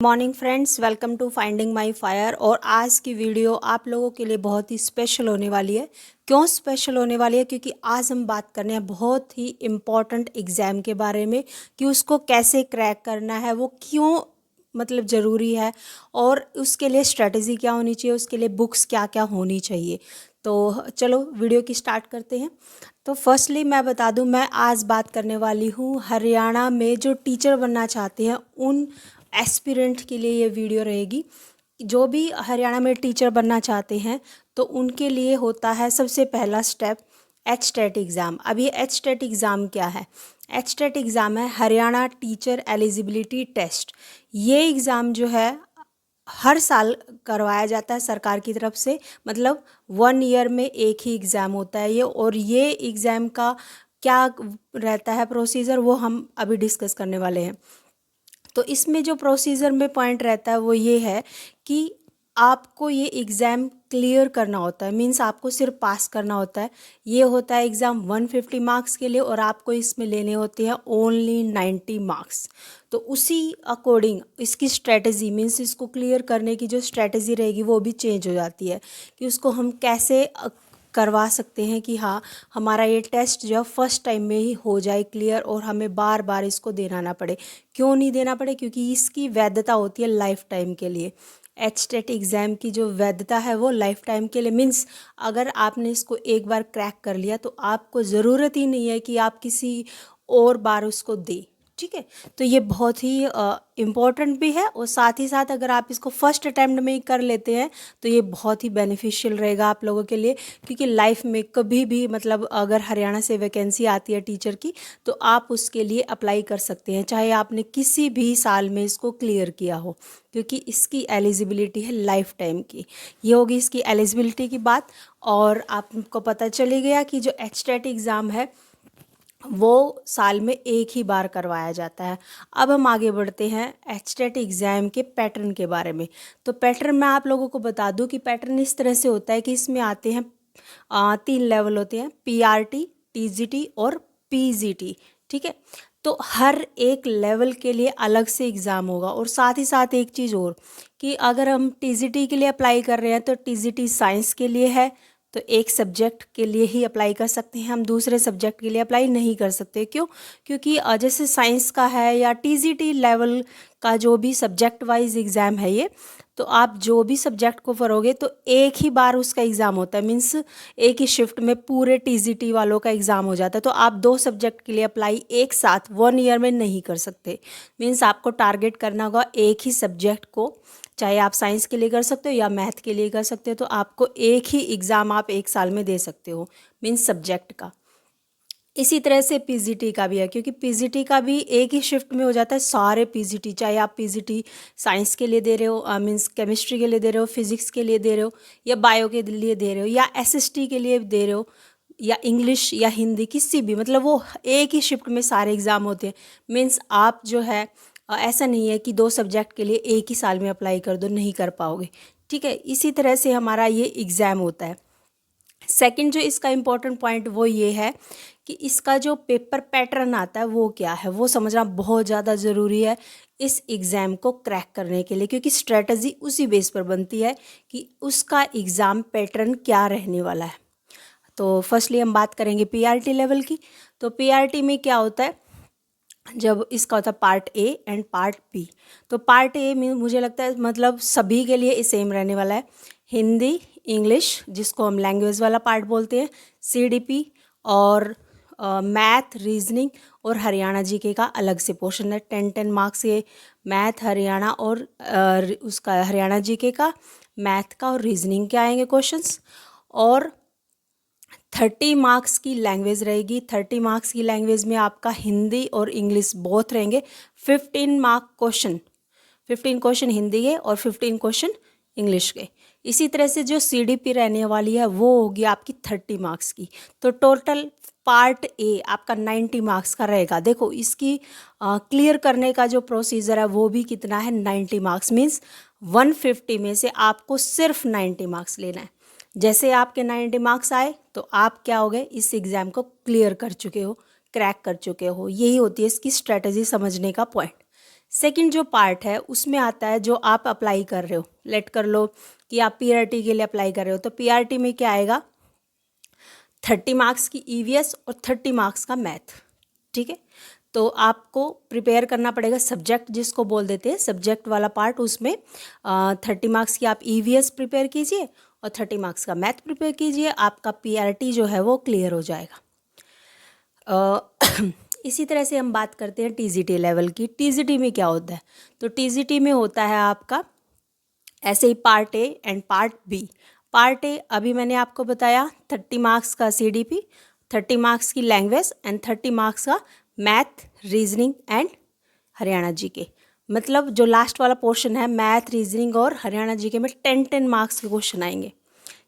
Morning friends, welcome to finding my fire. और आज की वीडियो आप लोगों के लिए बहुत ही स्पेशल होने वाली है। क्यों स्पेशल होने वाली है? क्योंकि आज हम बात करने हैं बहुत ही इम्पॉर्टेंट एग्ज़ाम के बारे में कि उसको कैसे क्रैक करना है, वो क्यों मतलब ज़रूरी है और उसके लिए स्ट्रेटजी क्या होनी चाहिए, उसके लिए बुक्स क्या क्या होनी चाहिए। तो चलो वीडियो की स्टार्ट करते हैं। तो फर्स्टली मैं बता दूं, मैं आज बात करने वाली हूं हरियाणा में जो टीचर बनना चाहते हैं उन एस्पिरेंट के लिए ये वीडियो रहेगी। जो भी हरियाणा में टीचर बनना चाहते हैं तो उनके लिए होता है सबसे पहला स्टेप एचटेट एग्ज़ाम। अब ये एचटेट एग्ज़ाम क्या है? एचटेट एग्ज़ाम है हरियाणा टीचर एलिजिबिलिटी टेस्ट। ये एग्ज़ाम जो है हर साल करवाया जाता है सरकार की तरफ से, मतलब 1 ईयर में एक ही एग्ज़ाम होता है ये। और ये एग्ज़ाम का क्या रहता है प्रोसीजर, वो हम अभी डिस्कस करने वाले हैं। तो इसमें जो प्रोसीजर में पॉइंट रहता है वो ये है कि आपको ये एग्ज़ाम क्लियर करना होता है, मींस आपको सिर्फ पास करना होता है। ये होता है एग्ज़ाम 150 मार्क्स के लिए और आपको इसमें लेने होते हैं ओनली 90 मार्क्स। तो उसी अकॉर्डिंग इसकी स्ट्रेटजी, मींस इसको क्लियर करने की जो स्ट्रेटजी रहेगी वो भी चेंज हो जाती है कि उसको हम कैसे करवा सकते हैं कि हाँ, हमारा ये टेस्ट जो है फर्स्ट टाइम में ही हो जाए क्लियर और हमें बार बार इसको देना ना पड़े। क्यों नहीं देना पड़े? क्योंकि इसकी वैधता होती है लाइफ टाइम के लिए। एचटेट एग्ज़ाम की जो वैधता है वो लाइफ टाइम के लिए, मीन्स अगर आपने इसको एक बार क्रैक कर लिया तो आपको ज़रूरत ही नहीं है कि आप किसी और बार उसको दें। ठीक है, तो ये बहुत ही इम्पॉर्टेंट भी है और साथ ही साथ अगर आप इसको फर्स्ट अटैम्प्ट में ही कर लेते हैं तो ये बहुत ही बेनिफिशियल रहेगा आप लोगों के लिए। क्योंकि लाइफ में कभी भी मतलब अगर हरियाणा से वैकेंसी आती है टीचर की तो आप उसके लिए अप्लाई कर सकते हैं, चाहे आपने किसी भी साल में इसको क्लियर किया हो, क्योंकि इसकी एलिजिबिलिटी है लाइफ टाइम की। ये होगी इसकी एलिजिबिलिटी की बात। और आपको पता चली गया कि जो एचटेट एग्ज़ाम है वो साल में एक ही बार करवाया जाता है। अब हम आगे बढ़ते हैं एचटेट एग्ज़ाम के पैटर्न के बारे में। तो पैटर्न मैं आप लोगों को बता दूं कि पैटर्न इस तरह से होता है कि इसमें आते हैं 3 लेवल होते हैं, पीआरटी, टीजीटी और पीजीटी। ठीक है, तो हर एक लेवल के लिए अलग से एग्ज़ाम होगा। और साथ ही साथ एक चीज़ और कि अगर हम टीजीटी के लिए अप्लाई कर रहे हैं तो टीजीटी साइंस के लिए है, तो एक सब्जेक्ट के लिए ही अप्लाई कर सकते हैं, हम दूसरे सब्जेक्ट के लिए अप्लाई नहीं कर सकते। क्यों? क्योंकि जैसे साइंस का है या टीजीटी लेवल का जो भी सब्जेक्ट वाइज एग्ज़ाम है ये, तो आप जो भी सब्जेक्ट को पढ़ोगे तो एक ही बार उसका एग्ज़ाम होता है, मीन्स एक ही शिफ्ट में पूरे टीजीटी वालों का एग्ज़ाम हो जाता है। तो आप 2 सब्जेक्ट के लिए अप्लाई एक साथ 1 ईयर में नहीं कर सकते। मीन्स आपको टारगेट करना होगा एक ही सब्जेक्ट को, चाहे आप साइंस के लिए कर सकते हो या मैथ के लिए कर सकते हो। तो आपको एक ही एग्ज़ाम आप एक साल में दे सकते हो, मीन्स सब्जेक्ट का। इसी तरह से पीजीटी का भी है, क्योंकि पीजीटी का भी एक ही शिफ्ट में हो जाता है सारे पीजीटी, चाहे आप पीजीटी साइंस के लिए दे रहे हो, मीन्स केमिस्ट्री के लिए दे रहे हो, फिजिक्स के लिए दे रहे हो, या बायो के लिए दे रहे हो, या एसएसटी के लिए दे रहे हो, या इंग्लिश या हिंदी, किसी भी, मतलब वो एक ही शिफ्ट में सारे एग्ज़ाम होते हैं। मीन्स आप जो है ऐसा नहीं है कि 2 सब्जेक्ट के लिए एक ही साल में अप्लाई कर दो, नहीं कर पाओगे। ठीक है, इसी तरह से हमारा ये एग्ज़ाम होता है। सेकंड जो इसका इम्पोर्टेंट पॉइंट वो ये है कि इसका जो पेपर पैटर्न आता है वो क्या है, वो समझना बहुत ज़्यादा ज़रूरी है इस एग्ज़ाम को क्रैक करने के लिए। क्योंकि स्ट्रेटजी उसी बेस पर बनती है कि उसका एग्ज़ाम पैटर्न क्या रहने वाला है। तो फर्स्टली हम बात करेंगे पीआरटी लेवल की। तो पीआरटी में क्या होता है, जब इसका होता है part A and part B. तो पार्ट ए में मुझे लगता है मतलब सभी के लिए सेम रहने वाला है, हिंदी, इंग्लिश जिसको हम लैंग्वेज वाला पार्ट बोलते हैं, सीडीपी और मैथ, रीजनिंग और हरियाणा जीके का अलग से पोर्शन है। 10-10 मार्क्स ये मैथ, हरियाणा और उसका हरियाणा जीके का, मैथ का और रीजनिंग के आएंगे क्वेश्चंस। और 30 मार्क्स की लैंग्वेज रहेगी। 30 मार्क्स की लैंग्वेज में आपका हिंदी और इंग्लिश बोथ रहेंगे। 15 क्वेश्चन हिंदी के और 15 क्वेश्चन इंग्लिश के। इसी तरह से जो सीडीपी रहने वाली है वो होगी आपकी 30 मार्क्स की। तो टोटल पार्ट ए आपका 90 मार्क्स का रहेगा। देखो इसकी क्लियर करने का जो प्रोसीजर है वो भी कितना है, 90 मार्क्स, मीन्स 150 में से आपको सिर्फ 90 मार्क्स लेना है। जैसे आपके 90 मार्क्स आए तो आप क्या हो गए, इस एग्ज़ाम को क्लियर कर चुके हो, क्रैक कर चुके हो। यही होती है इसकी स्ट्रेटजी समझने का पॉइंट। सेकंड जो पार्ट है उसमें आता है जो आप अप्लाई कर रहे हो। लेट कर लो कि आप पीआरटी के लिए अप्लाई कर रहे हो, तो पीआरटी में क्या आएगा, 30 मार्क्स की ईवीएस और 30 मार्क्स का मैथ। ठीक है, तो आपको प्रिपेयर करना पड़ेगा सब्जेक्ट जिसको बोल देते हैं सब्जेक्ट वाला पार्ट, उसमें 30 मार्क्स की आप ईवीएस प्रिपेयर कीजिए और 30 मार्क्स का मैथ प्रिपेयर कीजिए, आपका पीआरटी जो है वो क्लियर हो जाएगा। इसी तरह से हम बात करते हैं टीजीटी लेवल की। टीजीटी में क्या होता है, तो टीजीटी में होता है आपका ऐसे ही part A and part B. Part A अभी मैंने आपको बताया 30 मार्क्स का सीडीपी, 30 मार्क्स की लैंग्वेज एंड 30 मार्क्स का math, reasoning and Haryana GK. मतलब जो लास्ट वाला पोर्शन है मैथ, रीजनिंग और हरियाणा जीके में 10-10 मार्क्स के क्वेश्चन आएंगे।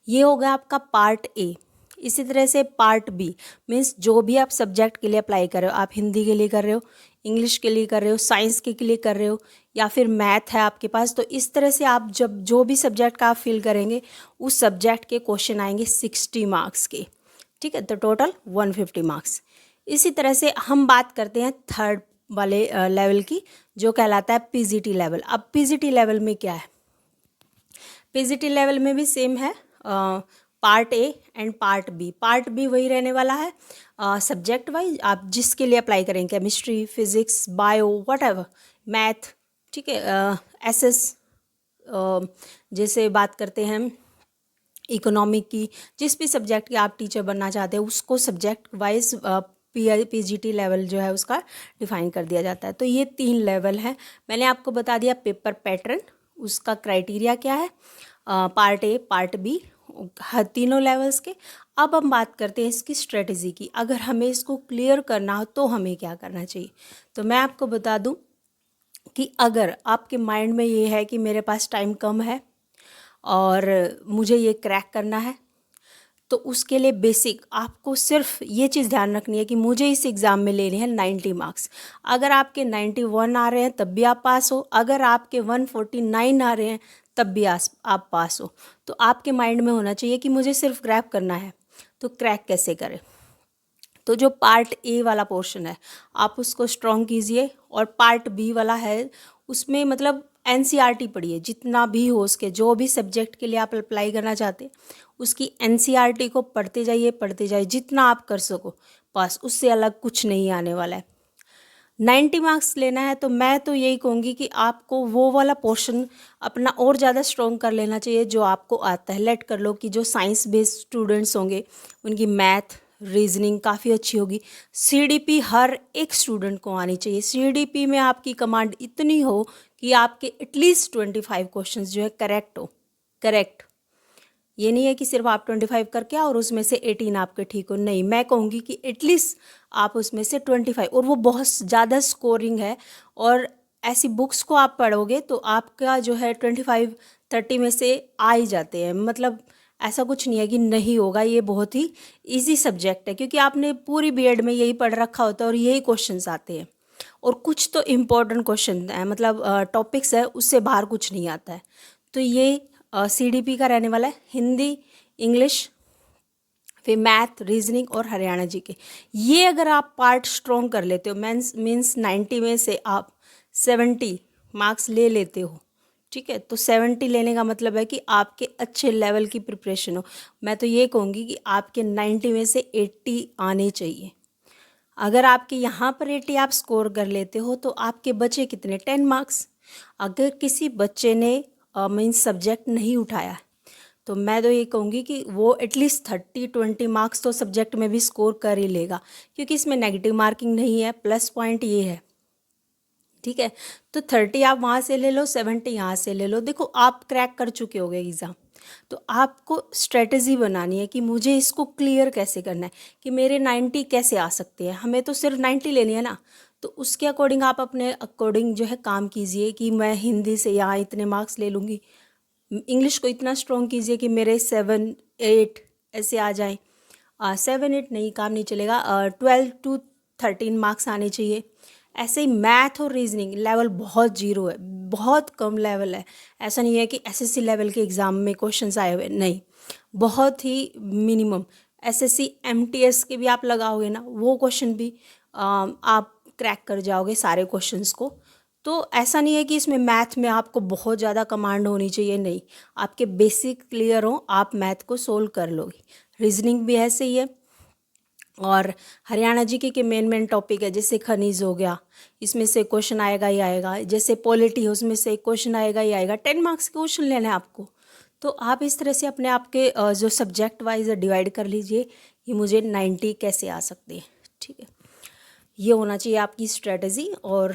ये हो गया आपका पार्ट ए। इसी तरह से पार्ट बी मीन्स जो भी आप सब्जेक्ट के लिए अप्लाई कर रहे हो, आप हिंदी के लिए कर रहे हो, इंग्लिश के लिए कर रहे हो, साइंस के लिए कर रहे हो, या फिर मैथ है आपके पास, तो इस तरह से आप जब जो भी सब्जेक्ट का आप फिल करेंगे उस सब्जेक्ट के क्वेश्चन आएंगे 60 मार्क्स के। ठीक है, तो टोटल 150 मार्क्स। इसी तरह से हम बात करते हैं थर्ड वाले लेवल की, जो कहलाता है पीजीटी लेवल। अब पीजीटी लेवल में क्या है, पीजीटी लेवल में भी सेम है, part A and part B. Part B वही रहने वाला है सब्जेक्ट वाइज, आप जिसके लिए अप्लाई करेंगे, chemistry, physics, bio, whatever, math. ठीक है, एसएस जैसे बात करते हैं इकोनॉमिक की, जिस भी सब्जेक्ट के आप टीचर बनना चाहते हैं उसको सब्जेक्ट वाइज पीजीटी लेवल जो है उसका डिफाइन कर दिया जाता है। तो ये 3 लेवल है। मैंने आपको बता दिया पेपर पैटर्न, उसका क्राइटेरिया क्या है, पार्ट ए, पार्ट बी, हर तीनों लेवल्स के। अब हम बात करते हैं इसकी स्ट्रेटजी की। अगर हमें इसको क्लियर करना हो तो हमें क्या करना चाहिए, तो मैं आपको बता दूं कि अगर आपके माइंड में ये है कि मेरे पास टाइम कम है और मुझे ये क्रैक करना है, तो उसके लिए बेसिक आपको सिर्फ ये चीज़ ध्यान रखनी है कि मुझे इस एग्ज़ाम में लेने हैं 90 मार्क्स। अगर आपके 91 आ रहे हैं तब भी आप पास हो, अगर आपके 149 आ रहे हैं तब भी आप पास हो। तो आपके माइंड में होना चाहिए कि मुझे सिर्फ क्रैक करना है। तो क्रैक कैसे करें, तो जो पार्ट ए वाला पोर्शन है आप उसको स्ट्रॉन्ग कीजिए, और पार्ट बी वाला है उसमें मतलब एनसीईआरटी पढ़िए जितना भी हो उसके, जो भी सब्जेक्ट के लिए आप अप्लाई करना चाहते हैं उसकी एनसीईआरटी को पढ़ते जाइए जितना आप कर सको, बस उससे अलग कुछ नहीं आने वाला है। 90 मार्क्स लेना है तो मैं तो यही कहूँगी कि आपको वो वाला पोर्शन अपना और ज़्यादा स्ट्रॉन्ग कर लेना चाहिए जो आपको आता है। लेट कर लो कि जो साइंस बेस्ड स्टूडेंट्स होंगे उनकी मैथ, रीजनिंग काफ़ी अच्छी होगी। सीडीपी हर एक स्टूडेंट को आनी चाहिए। सीडीपी में आपकी कमांड इतनी हो कि आपके एटलीस्ट 25 क्वेश्चंस जो है करेक्ट। ये नहीं है कि सिर्फ आप 25 करके आओ और उसमें से 18 आपके ठीक हो, नहीं, मैं कहूँगी कि एटलीस्ट आप उसमें से 25, और वो बहुत ज़्यादा स्कोरिंग है। और ऐसी बुक्स को आप पढ़ोगे तो आपका जो है 25-30 में से आ ही जाते हैं। मतलब ऐसा कुछ नहीं है कि नहीं होगा, ये बहुत ही इजी सब्जेक्ट है क्योंकि आपने पूरी बीएड में यही पढ़ रखा होता है और यही क्वेश्चंस आते हैं, और कुछ तो इम्पोर्टेंट क्वेश्चन है, मतलब टॉपिक्स है, उससे बाहर कुछ नहीं आता है। तो ये सीडीपी का रहने वाला है, हिंदी, इंग्लिश, फिर मैथ, रीजनिंग और हरियाणा जीके। ये अगर आप पार्ट स्ट्रॉन्ग कर लेते हो, मीन्स 90 में से आप 70 मार्क्स ले लेते हो, ठीक है, तो 70 लेने का मतलब है कि आपके अच्छे लेवल की प्रिपरेशन हो। मैं तो ये कहूँगी कि आपके 90 में से 80 आने चाहिए। अगर आपके यहाँ पर 80 आप स्कोर कर लेते हो तो आपके बचे कितने, 10 मार्क्स। अगर किसी बच्चे ने मीन्स सब्जेक्ट नहीं उठाया तो मैं तो ये कहूँगी कि वो एटलीस्ट 30-20 मार्क्स तो सब्जेक्ट में भी स्कोर कर ही लेगा, क्योंकि इसमें नेगेटिव मार्किंग नहीं है। प्लस पॉइंट ये है, ठीक है, तो 30 आप वहाँ से ले लो, 70 यहाँ से ले लो। देखो आप क्रैक कर चुके होगे एग्ज़ाम, तो आपको स्ट्रेटजी बनानी है कि मुझे इसको क्लियर कैसे करना है, कि मेरे 90 कैसे आ सकते हैं। हमें तो सिर्फ 90 लेनी है ना, तो उसके अकॉर्डिंग आप अपने अकॉर्डिंग जो है काम कीजिए कि मैं हिंदी से यहाँ इतने मार्क्स ले लूँगी, इंग्लिश को इतना स्ट्रॉन्ग कीजिए कि मेरे 7-8 ऐसे आ जाएं। 7-8 नहीं, काम नहीं चलेगा, 12-13 मार्क्स आने चाहिए। ऐसे ही मैथ और रीजनिंग लेवल बहुत जीरो है, बहुत कम लेवल है। ऐसा नहीं है कि एसएससी लेवल के एग्ज़ाम में क्वेश्चंस आए हुए, नहीं, बहुत ही मिनिमम। एसएससी एमटीएस के भी आप लगाओगे ना, वो क्वेश्चन भी आप क्रैक कर जाओगे सारे क्वेश्चंस को। तो ऐसा नहीं है कि इसमें मैथ में आपको बहुत ज़्यादा कमांड होनी चाहिए, नहीं, आपके बेसिक क्लियर हो आप मैथ को सोल्व कर लोगे। रीजनिंग भी ऐसे ही है। और हरियाणा जीके के मेन टॉपिक है, जैसे खनिज हो गया, इसमें से क्वेश्चन आएगा ही आएगा। जैसे पॉलिटी है, उसमें से क्वेश्चन आएगा ही आएगा। 10 मार्क्स के क्वेश्चन लेने हैं आपको। तो आप इस तरह से अपने आप के जो सब्जेक्ट वाइज डिवाइड कर लीजिए कि मुझे 90 कैसे आ सकते हैं। ठीक है, ये होना चाहिए आपकी स्ट्रेटजी। और